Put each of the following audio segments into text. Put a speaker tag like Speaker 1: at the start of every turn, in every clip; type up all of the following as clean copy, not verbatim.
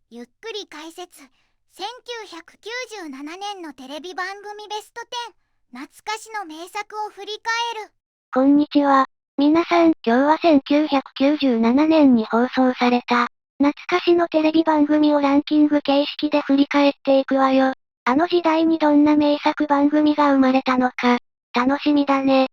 Speaker 1: ゆっくり解説。1997年のテレビ番組ベスト10、懐かしの名作を振り返る。
Speaker 2: こんにちは。皆さん、今日は1997年に放送された、懐かしのテレビ番組をランキング形式で振り返っていくわよ。あの時代にどんな名作番組が生まれたのか、楽しみだね。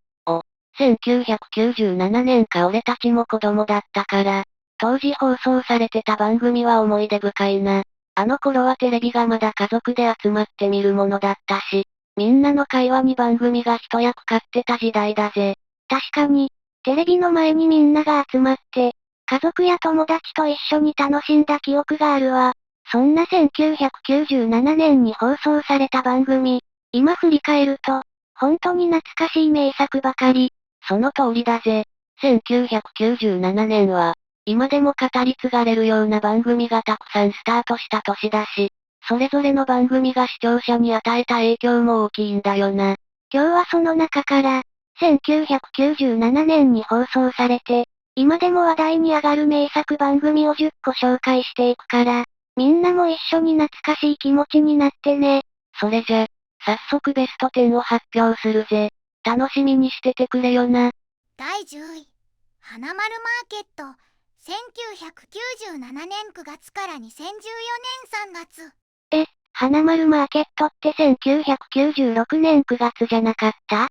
Speaker 3: 1997年か俺たちも子供だったから、当時放送されてた番組は思い出深いな。あの頃はテレビがまだ家族で集まって見るものだったし、みんなの会話に番組が一役買ってた時代だぜ。
Speaker 2: 確かに、テレビの前にみんなが集まって、家族や友達と一緒に楽しんだ記憶があるわ。そんな1997年に放送された番組、今振り返ると、本当に懐かしい名作ばかり。
Speaker 3: その通りだぜ。1997年は、今でも語り継がれるような番組がたくさんスタートした年だし、それぞれの番組が視聴者に与えた影響も大きいんだよな。
Speaker 2: 今日はその中から、1997年に放送されて、今でも話題に上がる名作番組を10個紹介していくから、みんなも一緒に懐かしい気持ちになってね。
Speaker 3: それじゃ、早速ベスト10を発表するぜ。楽しみにしててくれよな。
Speaker 1: 第10位、花丸マーケット。1997年9月から2014年3月。
Speaker 2: 花丸マーケットって1996年9月じゃなかった？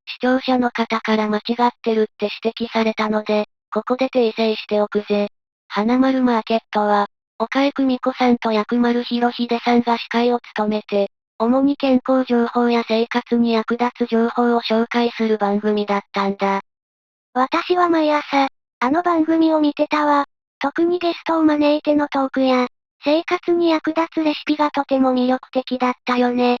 Speaker 3: 視聴者の方から間違ってるって指摘されたので、ここで訂正しておくぜ。花丸マーケットは、岡江久美子さんと薬丸博秀さんが司会を務めて、主に健康情報や生活に役立つ情報を紹介する番組だったんだ。
Speaker 2: 私は毎朝、あの番組を見てたわ。特にゲストを招いてのトークや、生活に役立つレシピがとても魅力的だったよね。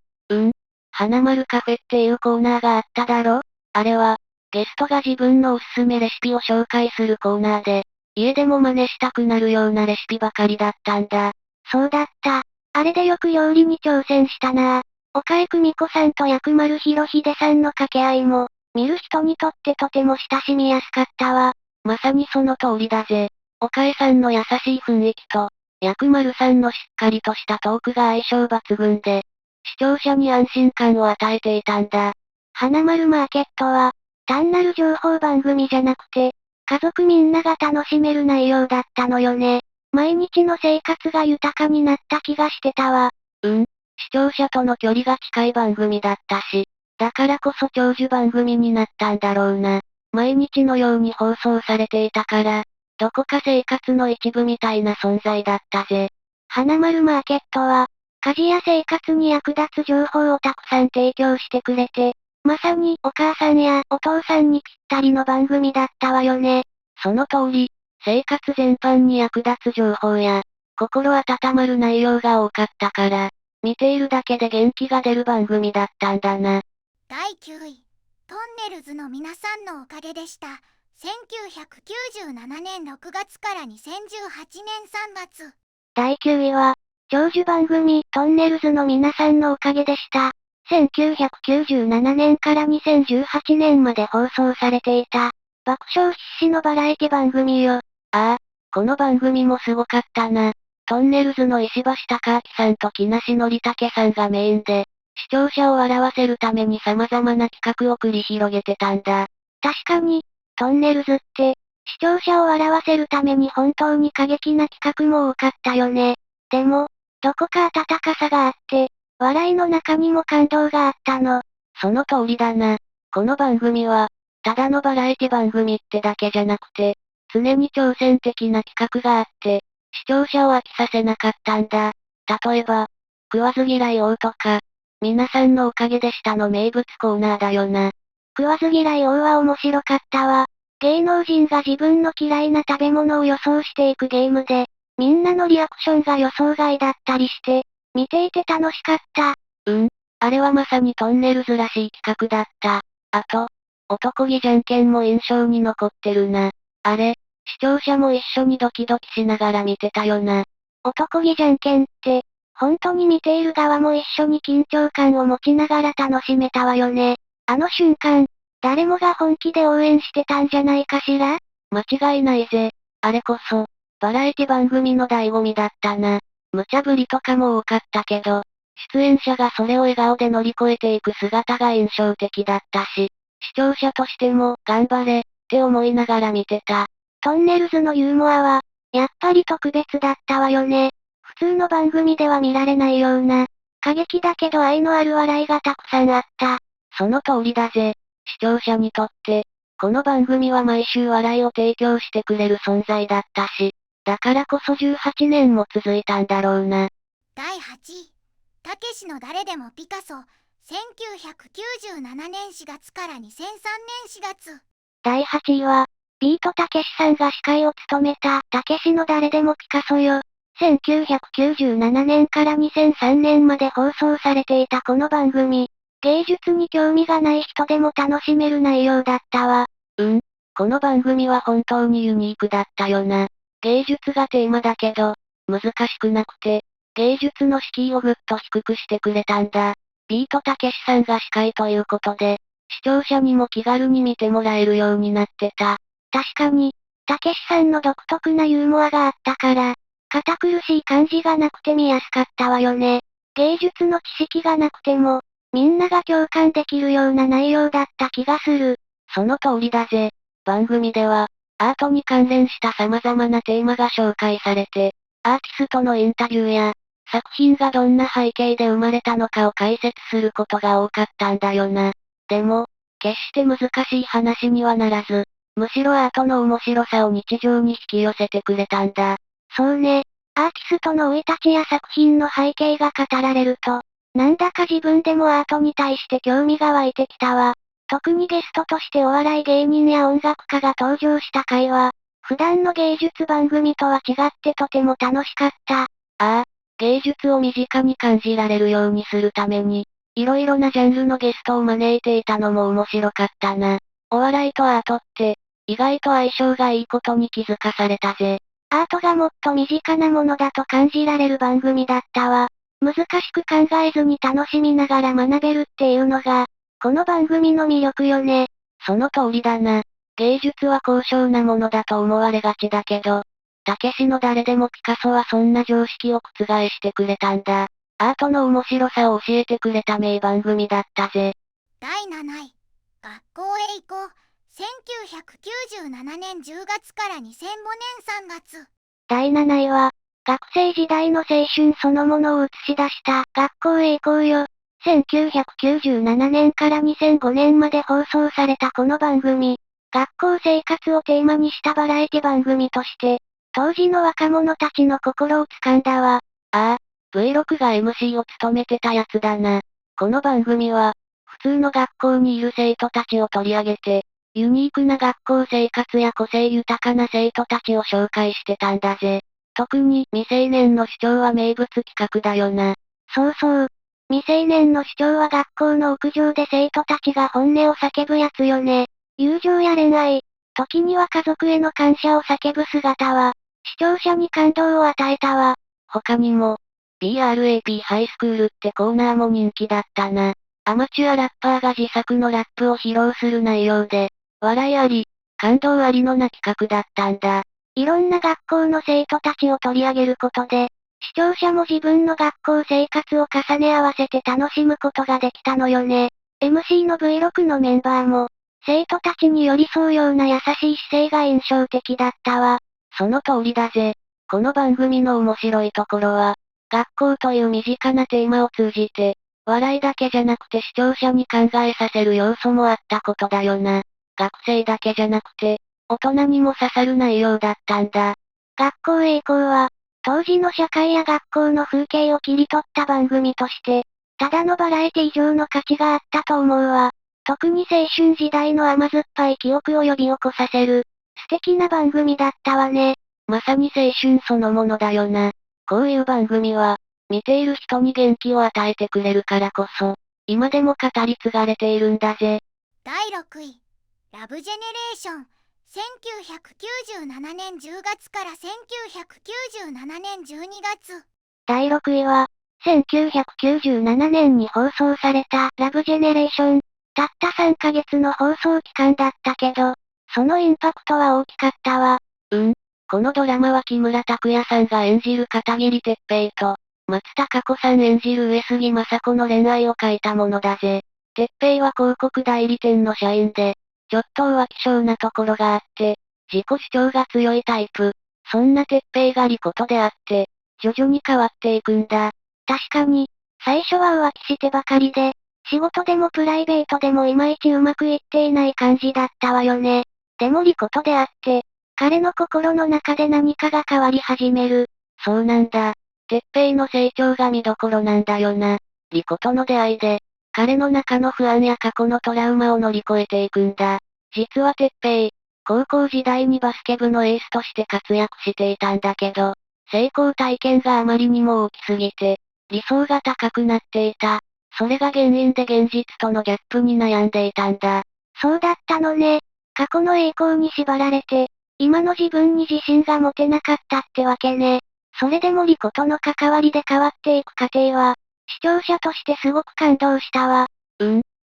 Speaker 3: 花丸カフェっていうコーナーがあっただろ？あれは、ゲストが自分のおすすめレシピを紹介するコーナーで、家でも真似したくなるようなレシピばかりだったんだ。
Speaker 2: そうだった。あれでよく料理に挑戦したなぁ。岡江久美子さんと薬丸博秀さんの掛け合いも、見る人にとってとても親しみやすかったわ。
Speaker 3: まさにその通りだぜ。岡江さんの優しい雰囲気と、薬丸さんのしっかりとしたトークが相性抜群で、視聴者に安心感を与えていたんだ。
Speaker 2: 花丸マーケットは、単なる情報番組じゃなくて、家族みんなが楽しめる内容だったのよね。毎日の生活が豊かになった気がしてたわ。
Speaker 3: 視聴者との距離が近い番組だったし、だからこそ長寿番組になったんだろうな。毎日のように放送されていたから、どこか生活の一部みたいな存在だったぜ。
Speaker 2: 花丸マーケットは、家事や生活に役立つ情報をたくさん提供してくれて、まさにお母さんやお父さんにぴったりの番組だったわよね。
Speaker 3: その通り、生活全般に役立つ情報や、心温まる内容が多かったから、見ているだけで元気が出る番組だったんだな。
Speaker 1: 第9位、トンネルズの皆さんのおかげでした。1997年6月から2018年3月。
Speaker 2: 第9位は、長寿番組、トンネルズの皆さんのおかげでした。1997年から2018年まで放送されていた、爆笑必至のバラエティ番組よ。
Speaker 3: この番組もすごかったな。トンネルズの石橋貴明さんと木梨憲武さんがメインで、視聴者を笑わせるために様々な企画を繰り広げてたんだ。
Speaker 2: 確かに、トンネルズって、視聴者を笑わせるために本当に過激な企画も多かったよね。でも、どこか温かさがあって、笑いの中にも感動があったの。
Speaker 3: その通りだな。この番組は、ただのバラエティ番組ってだけじゃなくて、常に挑戦的な企画があって、視聴者を飽きさせなかったんだ。例えば、食わず嫌い王とか、皆さんのおかげでしたの名物コーナーだよな。
Speaker 2: 食わず嫌い王は面白かったわ。芸能人が自分の嫌いな食べ物を予想していくゲームで、みんなのリアクションが予想外だったりして、見ていて楽しかった。
Speaker 3: あれはまさにトンネルズらしい企画だった。あと、男気じゃんけんも印象に残ってるな。あれ、視聴者も一緒にドキドキしながら見てたよな。
Speaker 2: 男気じゃんけんって、本当に見ている側も一緒に緊張感を持ちながら楽しめたわよね。あの瞬間、誰もが本気で応援してたんじゃないかしら？
Speaker 3: 間違いないぜ。あれこそ、バラエティ番組の醍醐味だったな。無茶ぶりとかも多かったけど、出演者がそれを笑顔で乗り越えていく姿が印象的だったし、視聴者としても、頑張れ、って思いながら見てた。
Speaker 2: トンネルズのユーモアは、やっぱり特別だったわよね。普通の番組では見られないような、過激だけど愛のある笑いがたくさんあった。
Speaker 3: その通りだぜ。視聴者にとって、この番組は毎週笑いを提供してくれる存在だったし、だからこそ18年も続いたんだろうな。
Speaker 1: 第8位、たけしの誰でもピカソ、1997年4月から2003年4月。
Speaker 2: 第8位は、ビートたけしさんが司会を務めた、たけしの誰でもピカソよ。1997年から2003年まで放送されていたこの番組。芸術に興味がない人でも楽しめる内容だったわ。
Speaker 3: この番組は本当にユニークだったよな。芸術がテーマだけど、難しくなくて、芸術の敷居をぐっと低くしてくれたんだ。ビートたけしさんが司会ということで、視聴者にも気軽に見てもらえるようになってた。
Speaker 2: 確かに、たけしさんの独特なユーモアがあったから、堅苦しい感じがなくて見やすかったわよね。芸術の知識がなくても、みんなが共感できるような内容だった気がする。
Speaker 3: その通りだぜ。番組では、アートに関連した様々なテーマが紹介されて、アーティストのインタビューや、作品がどんな背景で生まれたのかを解説することが多かったんだよな。でも、決して難しい話にはならず、むしろアートの面白さを日常に引き寄せてくれたんだ。
Speaker 2: そうね。アーティストの生い立ちや作品の背景が語られると、なんだか自分でもアートに対して興味が湧いてきたわ。特にゲストとしてお笑い芸人や音楽家が登場した回は、普段の芸術番組とは違ってとても楽しかった。
Speaker 3: 芸術を身近に感じられるようにするために、いろいろなジャンルのゲストを招いていたのも面白かったな。お笑いとアートって、意外と相性がいいことに気づかされたぜ。
Speaker 2: アートがもっと身近なものだと感じられる番組だったわ。難しく考えずに楽しみながら学べるっていうのが、この番組の魅力よね。
Speaker 3: その通りだな。芸術は高尚なものだと思われがちだけど、たけしの誰でもピカソはそんな常識を覆してくれたんだ。アートの面白さを教えてくれた名番組だったぜ。
Speaker 1: 第7位、学校へ行こう、1997年10月から2005年3月。
Speaker 2: 第7位は、学生時代の青春そのものを映し出した学校へ行こうよ。1997年から2005年まで放送されたこの番組。学校生活をテーマにしたバラエティ番組として、当時の若者たちの心を掴んだわ。
Speaker 3: V6 が MC を務めてたやつだな。この番組は、普通の学校にいる生徒たちを取り上げて、ユニークな学校生活や個性豊かな生徒たちを紹介してたんだぜ。特に未成年の主張は名物企画だよな。
Speaker 2: そうそう。未成年の主張は学校の屋上で生徒たちが本音を叫ぶやつよね。友情や恋愛、時には家族への感謝を叫ぶ姿は、視聴者に感動を与えたわ。
Speaker 3: 他にも、BRAP ハイスクールってコーナーも人気だったな。アマチュアラッパーが自作のラップを披露する内容で、笑いあり、感動ありのな企画だったんだ。
Speaker 2: いろんな学校の生徒たちを取り上げることで、視聴者も自分の学校生活を重ね合わせて楽しむことができたのよね。MC の V6 のメンバーも、生徒たちに寄り添うような優しい姿勢が印象的だったわ。
Speaker 3: その通りだぜ。この番組の面白いところは、学校という身近なテーマを通じて、笑いだけじゃなくて視聴者に考えさせる要素もあったことだよな。学生だけじゃなくて、大人にも刺さる内容だったんだ。
Speaker 2: 学校へ行こうは、当時の社会や学校の風景を切り取った番組として、ただのバラエティ以上の価値があったと思うわ。特に青春時代の甘酸っぱい記憶を呼び起こさせる、素敵な番組だったわね。
Speaker 3: まさに青春そのものだよな。こういう番組は、見ている人に元気を与えてくれるからこそ、今でも語り継がれているんだぜ。
Speaker 1: 第6位、ラブジェネレーション、1997年10月から1997年12月。
Speaker 2: 第6位は、1997年に放送されたラブジェネレーション。たった3ヶ月の放送期間だったけど、そのインパクトは大きかったわ。
Speaker 3: このドラマは木村拓哉さんが演じる片桐哲平と、松たか子さん演じる上杉雅子の恋愛を書いたものだぜ。哲平は広告代理店の社員で、ちょっと浮気性なところがあって、自己主張が強いタイプ。そんな哲平が利子と出会って、徐々に変わっていくんだ。
Speaker 2: 確かに、最初は浮気してばかりで、仕事でもプライベートでもいまいちうまくいっていない感じだったわよね。でも利子と出会って、彼の心の中で何かが変わり始める。
Speaker 3: そうなんだ。哲平の成長が見どころなんだよな。利子との出会いで、彼の中の不安や過去のトラウマを乗り越えていくんだ。実は哲平、高校時代にバスケ部のエースとして活躍していたんだけど、成功体験があまりにも大きすぎて、理想が高くなっていた。それが原因で現実とのギャップに悩んでいたんだ。
Speaker 2: そうだったのね。過去の栄光に縛られて、今の自分に自信が持てなかったってわけね。それでも利子との関わりで変わっていく過程は、視聴者としてすごく感動したわ。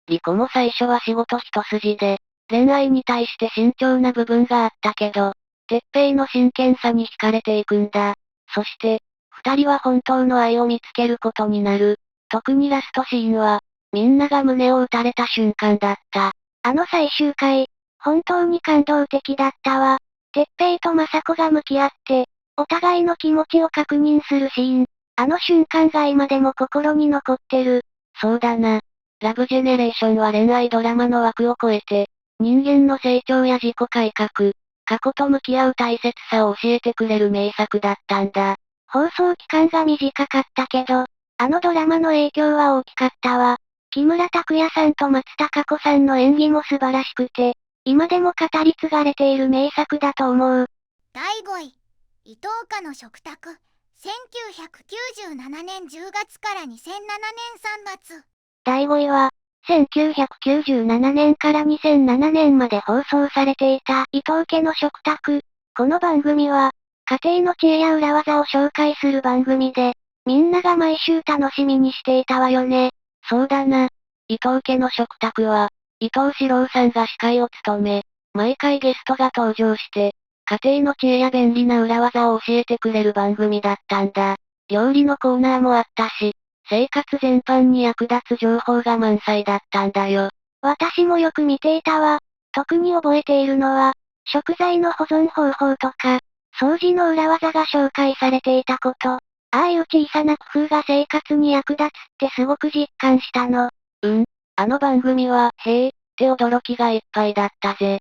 Speaker 3: 利子も最初は仕事一筋で、恋愛に対して慎重な部分があったけど、哲平の真剣さに惹かれていくんだ。そして、二人は本当の愛を見つけることになる。特にラストシーンは、みんなが胸を打たれた瞬間だった。
Speaker 2: あの最終回、本当に感動的だったわ。哲平と雅子が向き合って、お互いの気持ちを確認するシーン。あの瞬間が今でも心に残ってる。
Speaker 3: そうだな。ラブジェネレーションは恋愛ドラマの枠を超えて、人間の成長や自己改革、過去と向き合う大切さを教えてくれる名作だったんだ。
Speaker 2: 放送期間が短かったけど、あのドラマの影響は大きかったわ。木村拓哉さんと松たか子さんの演技も素晴らしくて、今でも語り継がれている名作だと思う。
Speaker 1: 第5位、伊藤家の食卓。1997年10月から2007年3月。
Speaker 2: 第5位は、1997年から2007年まで放送されていた伊藤家の食卓。この番組は、家庭の知恵や裏技を紹介する番組で、みんなが毎週楽しみにしていたわよね。
Speaker 3: そうだな。伊藤家の食卓は、伊藤四郎さんが司会を務め、毎回ゲストが登場して、家庭の知恵や便利な裏技を教えてくれる番組だったんだ。料理のコーナーもあったし、生活全般に役立つ情報が満載だったんだよ。
Speaker 2: 私もよく見ていたわ。特に覚えているのは、食材の保存方法とか、掃除の裏技が紹介されていたこと。ああいう小さな工夫が生活に役立つってすごく実感したの。
Speaker 3: あの番組は、へえ、って驚きがいっぱいだったぜ。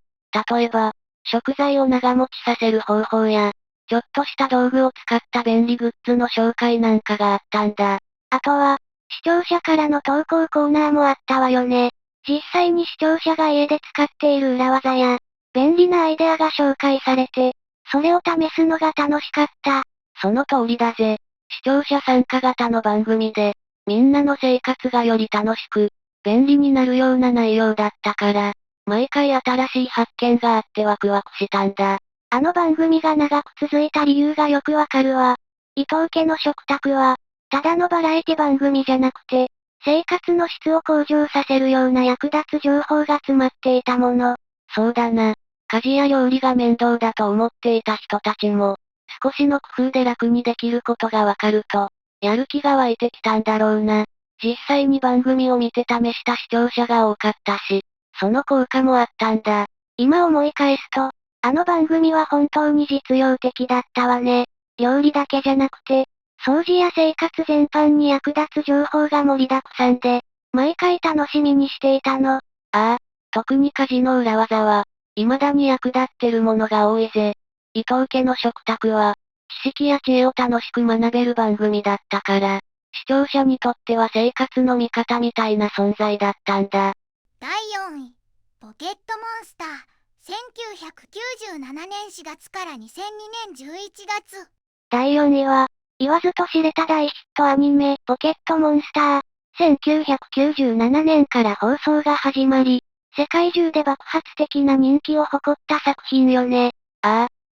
Speaker 3: 例えば、食材を長持ちさせる方法や、ちょっとした道具を使った便利グッズの紹介なんかがあったんだ。
Speaker 2: あとは、視聴者からの投稿コーナーもあったわよね。実際に視聴者が家で使っている裏技や、便利なアイデアが紹介されて、それを試すのが楽しかった。
Speaker 3: その通りだぜ。視聴者参加型の番組で、みんなの生活がより楽しく、便利になるような内容だったから、毎回新しい発見があってワクワクしたんだ。
Speaker 2: あの番組が長く続いた理由がよくわかるわ。伊藤家の食卓は、ただのバラエティ番組じゃなくて、生活の質を向上させるような役立つ情報が詰まっていたもの。
Speaker 3: そうだな。家事や料理が面倒だと思っていた人たちも、少しの工夫で楽にできることがわかると、やる気が湧いてきたんだろうな。実際に番組を見て試した視聴者が多かったし、その効果もあったんだ。
Speaker 2: 今思い返すと、あの番組は本当に実用的だったわね。料理だけじゃなくて、掃除や生活全般に役立つ情報が盛りだくさんで、毎回楽しみにしていたの。
Speaker 3: 特に家事の裏技は、未だに役立ってるものが多いぜ。伊藤家の食卓は、知識や知恵を楽しく学べる番組だったから、視聴者にとっては生活の味方みたいな存在だったんだ。
Speaker 1: 第4位、ポケットモンスター。1997年4月から2002年11月。
Speaker 2: 第4位は、言わずと知れた大ヒットアニメ、ポケットモンスター。1997年から放送が始まり、世界中で爆発的な人気を誇った作品よね。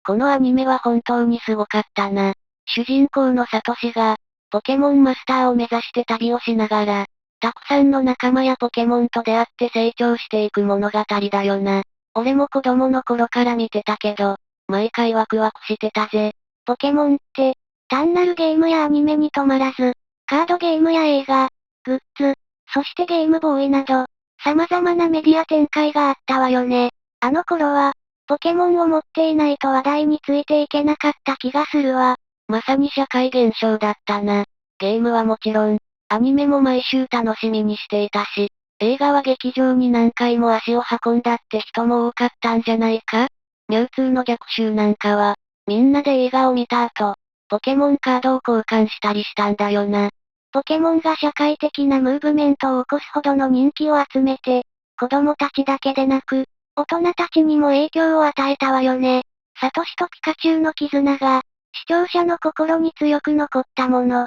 Speaker 3: このアニメは本当にすごかったな。主人公のサトシが、ポケモンマスターを目指して旅をしながら、たくさんの仲間やポケモンと出会って成長していく物語だよな。俺も子供の頃から見てたけど、毎回ワクワクしてたぜ。
Speaker 2: ポケモンって、単なるゲームやアニメに止まらず、カードゲームや映画、グッズ、そしてゲームボーイなど、様々なメディア展開があったわよね。あの頃は、ポケモンを持っていないと話題についていけなかった気がするわ。
Speaker 3: まさに社会現象だったな。ゲームはもちろん、アニメも毎週楽しみにしていたし、映画は劇場に何回も足を運んだって人も多かったんじゃないか？ミュウツーの逆襲なんかは、みんなで映画を見た後、ポケモンカードを交換したりしたんだよな。
Speaker 2: ポケモンが社会的なムーブメントを起こすほどの人気を集めて、子供たちだけでなく、大人たちにも影響を与えたわよね。サトシとピカチュウの絆が、視聴者の心に強く残ったもの。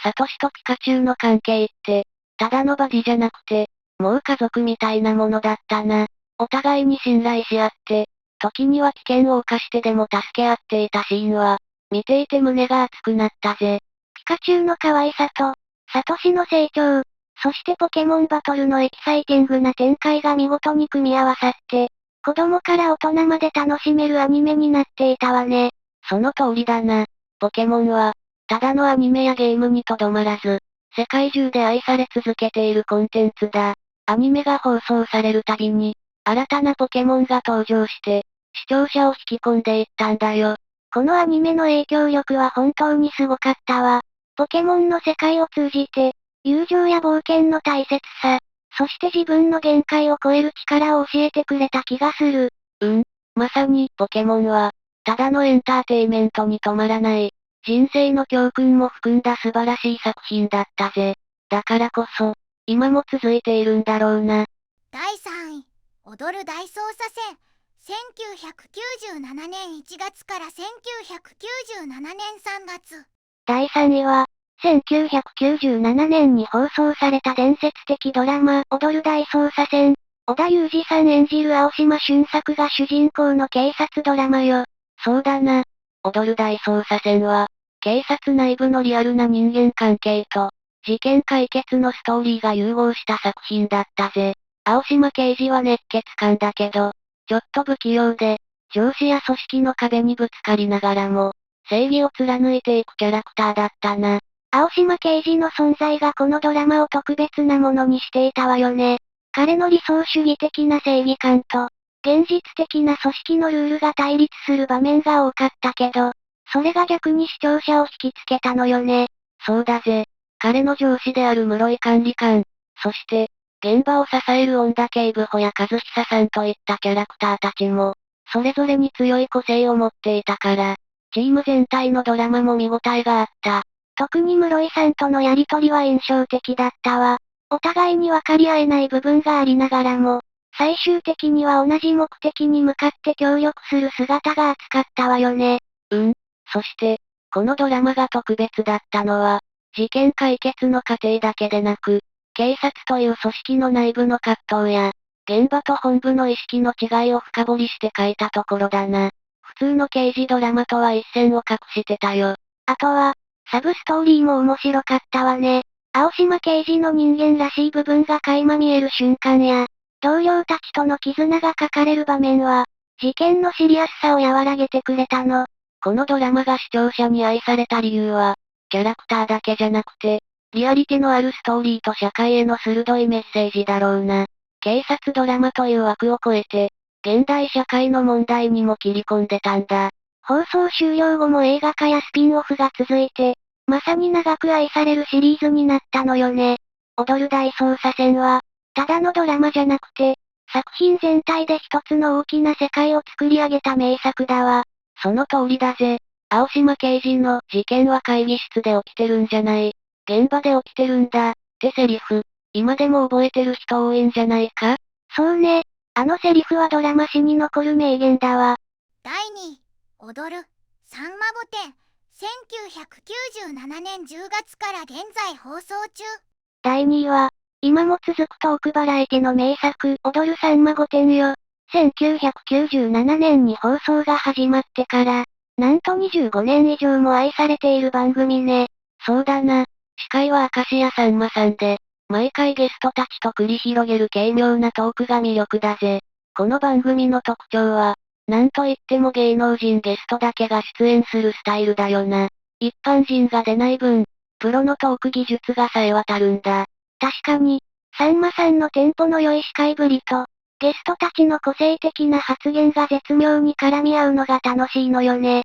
Speaker 3: サトシとピカチュウの関係って、ただのバディじゃなくて、もう家族みたいなものだったな。お互いに信頼し合って、時には危険を冒してでも助け合っていたシーンは、見ていて胸が熱くなったぜ。
Speaker 2: ピカチュウの可愛さと、サトシの成長、そしてポケモンバトルのエキサイティングな展開が見事に組み合わさって、子供から大人まで楽しめるアニメになっていたわね。
Speaker 3: その通りだな。ポケモンは、ただのアニメやゲームにとどまらず、世界中で愛され続けているコンテンツだ。アニメが放送されるたびに、新たなポケモンが登場して、視聴者を引き込んでいったんだよ。
Speaker 2: このアニメの影響力は本当にすごかったわ。ポケモンの世界を通じて、友情や冒険の大切さ、そして自分の限界を超える力を教えてくれた気がする。
Speaker 3: まさに、ポケモンは、ただのエンターテイメントに止まらない、人生の教訓も含んだ素晴らしい作品だったぜ。だからこそ、今も続いているんだろうな。
Speaker 1: 第3位、踊る大捜査線。1997年1月から1997年3月。
Speaker 2: 第3位は、1997年に放送された伝説的ドラマ、踊る大捜査線。織田裕二さん演じる青島俊作が主人公の警察ドラマよ。
Speaker 3: そうだな。踊る大捜査線は、警察内部のリアルな人間関係と、事件解決のストーリーが融合した作品だったぜ。青島刑事は熱血漢だけど、ちょっと不器用で、上司や組織の壁にぶつかりながらも、正義を貫いていくキャラクターだったな。
Speaker 2: 青島刑事の存在がこのドラマを特別なものにしていたわよね。彼の理想主義的な正義感と、現実的な組織のルールが対立する場面が多かったけど、それが逆に視聴者を引きつけたのよね。
Speaker 3: そうだぜ。彼の上司である室井管理官、そして、現場を支える恩田警部補や和久さんといったキャラクターたちも、それぞれに強い個性を持っていたから、チーム全体のドラマも見応えがあった。
Speaker 2: 特に室井さんとのやりとりは印象的だったわ。お互いに分かり合えない部分がありながらも、最終的には同じ目的に向かって協力する姿が熱かったわよね。
Speaker 3: そして、このドラマが特別だったのは、事件解決の過程だけでなく、警察という組織の内部の葛藤や、現場と本部の意識の違いを深掘りして書いたところだな。普通の刑事ドラマとは一線を画してたよ。
Speaker 2: あとは、サブストーリーも面白かったわね。青島刑事の人間らしい部分が垣間見える瞬間や、同僚たちとの絆が書かれる場面は、事件のシリアスさを和らげてくれたの。
Speaker 3: このドラマが視聴者に愛された理由は、キャラクターだけじゃなくて、リアリティのあるストーリーと社会への鋭いメッセージだろうな。警察ドラマという枠を超えて、現代社会の問題にも切り込んでたんだ。
Speaker 2: 放送終了後も映画化やスピンオフが続いて、まさに長く愛されるシリーズになったのよね。踊る大捜査線は、ただのドラマじゃなくて、作品全体で一つの大きな世界を作り上げた名作だわ。
Speaker 3: その通りだぜ。青島刑事の事件は会議室で起きてるんじゃない。現場で起きてるんだ、ってセリフ。今でも覚えてる人多いんじゃないか？
Speaker 2: そうね。あのセリフはドラマ史に残る名言だわ。
Speaker 1: 第2位、踊る、さんま御殿。1997年10月から現在放送中。
Speaker 2: 第2位は、今も続くトークバラエティの名作、踊るさんま御殿よ。1997年に放送が始まってから、なんと25年以上も愛されている番組ね。
Speaker 3: そうだな。司会は明石家さんまさんで、毎回ゲストたちと繰り広げる軽妙なトークが魅力だぜ。この番組の特徴は、なんといっても芸能人ゲストだけが出演するスタイルだよな。一般人が出ない分、プロのトーク技術が冴え渡るんだ。
Speaker 2: 確かに、さんまさんのテンポの良い司会ぶりと、ゲストたちの個性的な発言が絶妙に絡み合うのが楽しいのよね。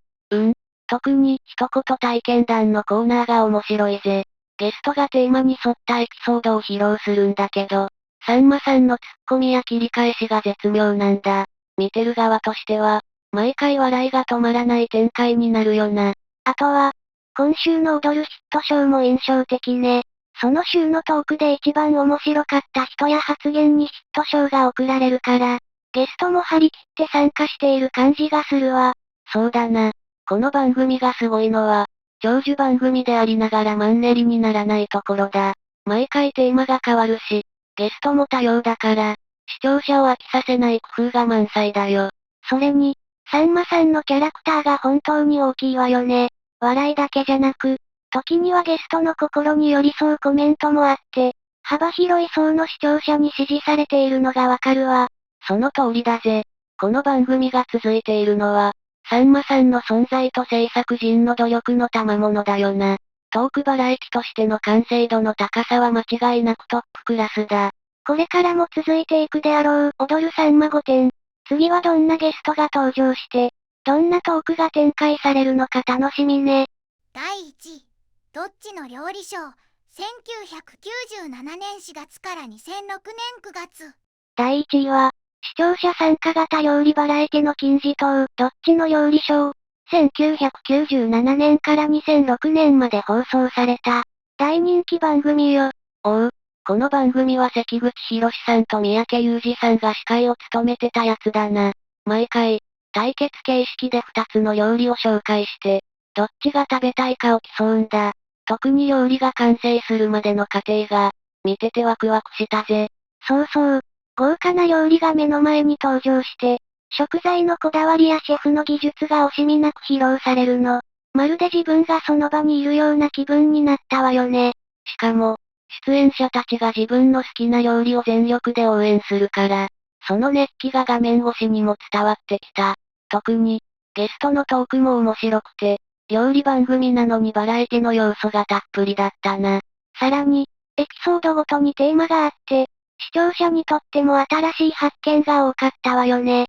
Speaker 3: 特に一言体験談のコーナーが面白いぜ。ゲストがテーマに沿ったエピソードを披露するんだけど、さんまさんのツッコミや切り返しが絶妙なんだ。見てる側としては、毎回笑いが止まらない展開になるよな。
Speaker 2: あとは、今週の踊るヒットショーも印象的ね。その週のトークで一番面白かった人や発言にヒット賞が贈られるから、ゲストも張り切って参加している感じがするわ。
Speaker 3: そうだな。この番組がすごいのは、長寿番組でありながらマンネリにならないところだ。毎回テーマが変わるし、ゲストも多様だから、視聴者を飽きさせない工夫が満載だよ。
Speaker 2: それに、さんまさんのキャラクターが本当に大きいわよね。笑いだけじゃなく、時にはゲストの心に寄り添うコメントもあって、幅広い層の視聴者に支持されているのがわかるわ。
Speaker 3: その通りだぜ。この番組が続いているのは、さんまさんの存在と制作陣の努力の賜物だよな。トークバラエティとしての完成度の高さは間違いなくトップクラスだ。
Speaker 2: これからも続いていくであろう、踊るさんま御殿。次はどんなゲストが登場して、どんなトークが展開されるのか楽しみね。
Speaker 1: 第1位、どっちの料理賞、1997年4月から2006年9月。
Speaker 2: 第1位は、視聴者参加型料理バラエティの金字塔、どっちの料理賞。1997年から2006年まで放送された、大人気番組よ。
Speaker 3: おう、この番組は関口博さんと三宅裕司さんが司会を務めてたやつだな。毎回、対決形式で2つの料理を紹介して、どっちが食べたいかを競うんだ。特に料理が完成するまでの過程が、見ててワクワクしたぜ。
Speaker 2: そうそう。豪華な料理が目の前に登場して、食材のこだわりやシェフの技術が惜しみなく披露されるの。まるで自分がその場にいるような気分になったわよね。
Speaker 3: しかも、出演者たちが自分の好きな料理を全力で応援するから、その熱気が画面越しにも伝わってきた。特に、ゲストのトークも面白くて、料理番組なのにバラエティの要素がたっぷりだったな。
Speaker 2: さらに、エピソードごとにテーマがあって、視聴者にとっても新しい発見が多かったわよね。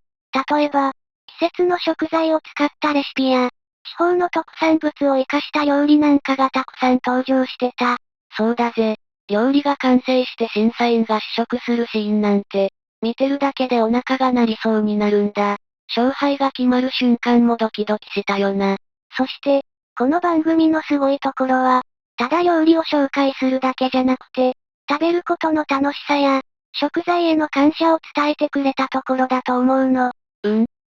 Speaker 2: 例えば、季節の食材を使ったレシピや、地方の特産物を活かした料理なんかがたくさん登場してた。
Speaker 3: そうだぜ。料理が完成して審査員が試食するシーンなんて、見てるだけでお腹が鳴りそうになるんだ。勝敗が決まる瞬間もドキドキしたよな。
Speaker 2: そして、この番組のすごいところは、ただ料理を紹介するだけじゃなくて、食べることの楽しさや、食材への感謝を伝えてくれたところだと思うの。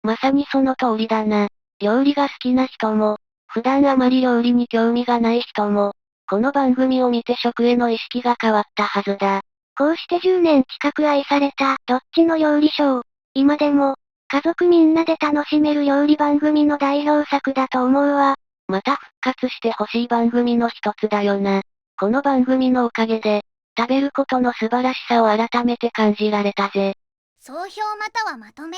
Speaker 3: まさにその通りだな。料理が好きな人も、普段あまり料理に興味がない人も、この番組を見て食への意識が変わったはずだ。
Speaker 2: こうして10年近く愛された、どっちの料理ショー。今でも、家族みんなで楽しめる料理番組の代表作だと思うわ。
Speaker 3: また復活してほしい番組の一つだよな。この番組のおかげで、食べることの素晴らしさを改めて感じられたぜ。
Speaker 1: 総評またはまとめ。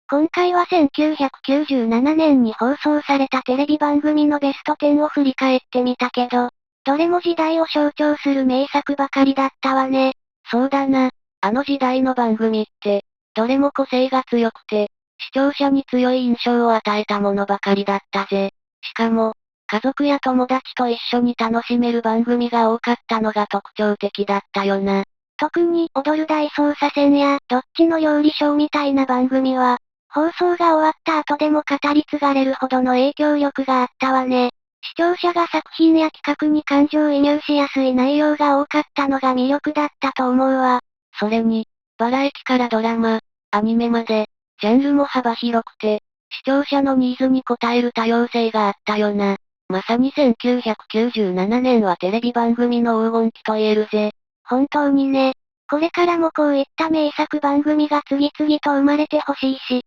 Speaker 2: 今回は1997年に放送されたテレビ番組のベスト10を振り返ってみたけど、どれも時代を象徴する名作ばかりだったわね。
Speaker 3: そうだな。あの時代の番組って、どれも個性が強くて、視聴者に強い印象を与えたものばかりだったぜ。しかも、家族や友達と一緒に楽しめる番組が多かったのが特徴的だったよな。
Speaker 2: 特に踊る大捜査線やどっちの料理ショーみたいな番組は、放送が終わった後でも語り継がれるほどの影響力があったわね。視聴者が作品や企画に感情移入しやすい内容が多かったのが魅力だったと思うわ。
Speaker 3: それに、バラエティからドラマ、アニメまで、ジャンルも幅広くて、視聴者のニーズに応える多様性があったよな。まさに1997年はテレビ番組の黄金期と言えるぜ。
Speaker 2: 本当にね。これからもこういった名作番組が次々と生まれてほしいし。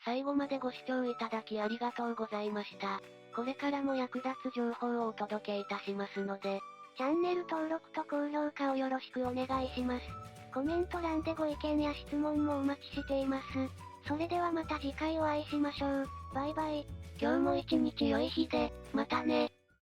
Speaker 3: 最後までご視聴いただきありがとうございました。これからも役立つ情報をお届けいたしますので、
Speaker 2: チャンネル登録と高評価をよろしくお願いします。コメント欄でご意見や質問もお待ちしています。それではまた次回お会いしましょう。バイバイ。
Speaker 3: 今日も一日良い日で、またね。